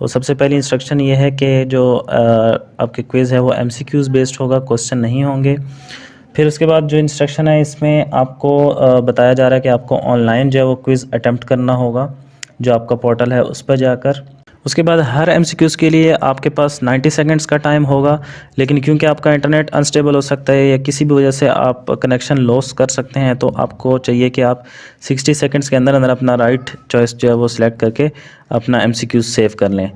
तो सबसे पहली इंस्ट्रक्शन ये है कि जो आपके क्विज़ है वो एमसीक्यूज़ बेस्ड होगा, क्वेश्चन नहीं होंगे। फिर उसके बाद जो इंस्ट्रक्शन है इसमें आपको बताया जा रहा है कि आपको ऑनलाइन जो है वो क्विज़ अटेम्प्ट करना होगा, जो आपका पोर्टल है उस पर जाकर। उसके बाद हर एमसीक्यूज़ के लिए आपके पास 90 सेकंड्स का टाइम होगा, लेकिन क्योंकि आपका इंटरनेट अनस्टेबल हो सकता है या किसी भी वजह से आप कनेक्शन लॉस कर सकते हैं, तो आपको चाहिए कि आप 60 सेकंड्स के अंदर अंदर अपना राइट चॉइस जो है वो सिलेक्ट करके अपना एमसीक्यूज़ सेव कर लें।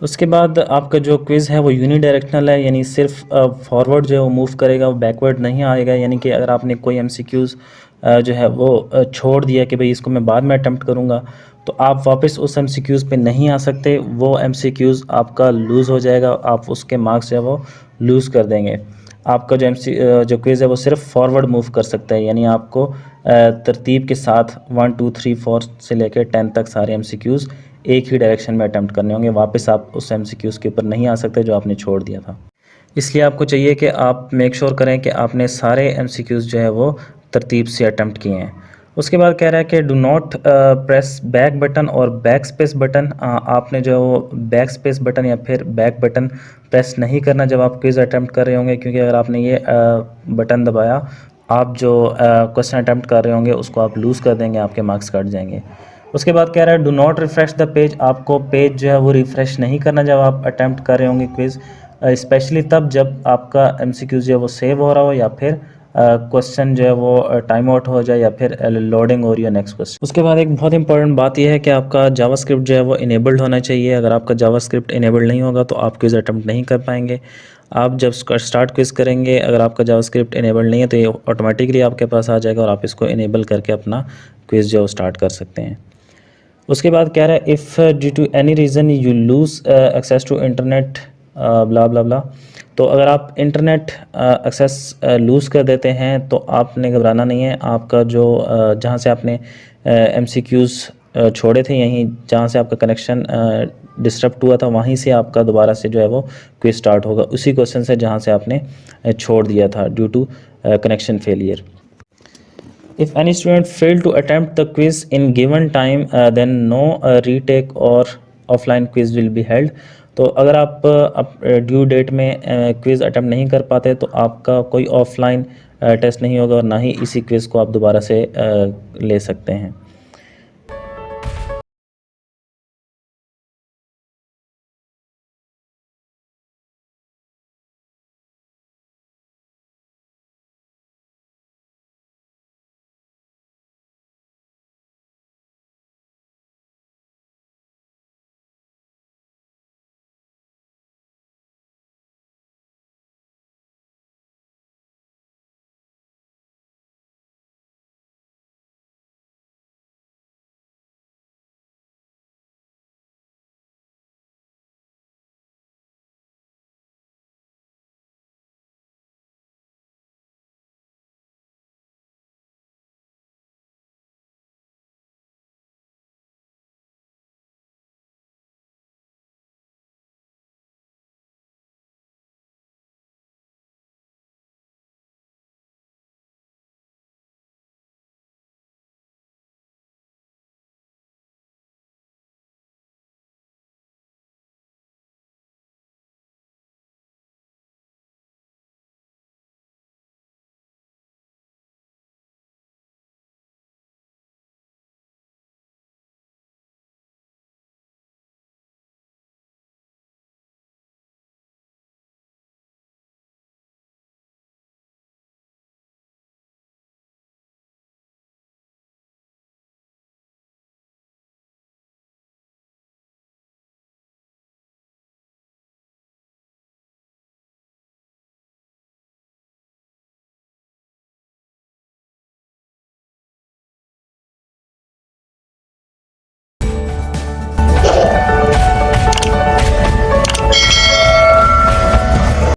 उसके बाद आपका जो क्विज़ है वो यूनिडायरेक्शनल है, यानी सिर्फ फॉरवर्ड जो है वो मूव करेगा, वो बैकवर्ड नहीं आएगा। यानी कि अगर आपने कोई एमसीक्यूज़ जो है वो छोड़ दिया कि भाई इसको मैं बाद में अटेम्प्ट करूँगा, तो आप वापस उस एमसीक्यूज़ पे नहीं आ सकते। वो एमसीक्यूज़ आपका लूज़ हो जाएगा, आप उसके मार्क्स जो है वो लूज़ कर देंगे। आपका जो क्विज़ है वो सिर्फ फॉरवर्ड मूव कर सकता है, यानी आपको तरतीब के साथ 1 2 3 4 से लेकर 10 तक सारे एमसीक्यूज़ एक ही डायरेक्शन में अटेम्प्ट करने होंगे। वापस आप उस एमसीक्यूज़ के ऊपर नहीं आ सकते जो आपने छोड़ दिया था। इसलिए आपको चाहिए कि आप मेक श्योर करें कि आपने सारे एमसीक्यूज़ जो है वो तरतीब से अटेम्प्ट किए हैं। उसके बाद कह रहा है कि do not press back button और बैक स्पेस बटन। आपने जो बैक स्पेस बटन या फिर बैक बटन प्रेस नहीं करना जब आप क्विज़ अटेम्प्ट कर रहे होंगे, क्योंकि अगर आपने ये बटन दबाया, आप जो क्वेश्चन अटेम्प्ट कर रहे होंगे उसको आप लूज़ कर देंगे, आपके मार्क्स कट जाएंगे। उसके बाद कह रहा है do not refresh the page. आपको पेज जो है वो रिफ़्रेश नहीं करना जब आप अटेम्प्ट कर रहे होंगे क्विज़, स्पेशली तब जब आपका एमसीक्यू जो है वो सेव हो रहा हो या फिर क्वेश्चन जो है वो टाइम आउट हो जाए या फिर लोडिंग हो रही है नेक्स्ट क्वेश्चन। उसके बाद एक बहुत इंपॉर्टेंट बात यह है कि आपका जावास्क्रिप्ट जो है वो इनेबल्ड होना चाहिए। अगर आपका जावास्क्रिप्ट इनेबल्ड नहीं होगा तो आप क्विज़ अटेम्प्ट नहीं कर पाएंगे। आप जब स्टार्ट क्विज़ करेंगे, अगर आपका जावास्क्रिप्ट इनेबल्ड नहीं है तो ये ऑटोमेटिकली आपके पास आ जाएगा और आप इसको इनेबल करके अपना क्विज़ जो है वो स्टार्ट कर सकते हैं। उसके बाद कह रहा है if due to any reason you lose access to internet blah blah blah. तो अगर आप इंटरनेट एक्सेस लूज़ कर देते हैं तो आपने घबराना नहीं है। आपका जो जहाँ से आपने एमसीक्यूज़ छोड़े थे, यहीं जहाँ से आपका कनेक्शन डिस्टर्ब हुआ था वहीं से आपका दोबारा से जो है वो क्विज स्टार्ट होगा, उसी क्वेश्चन से जहाँ से आपने छोड़ दिया था due to connection failure. If any student fail to attempt the quiz in given time, then no retake or offline quiz will be held. तो अगर आप ड्यू डेट में क्विज़ अटेम्प्ट नहीं कर पाते तो आपका कोई ऑफलाइन टेस्ट नहीं होगा और ना ही इसी क्विज़ को आप दोबारा से ले सकते हैं।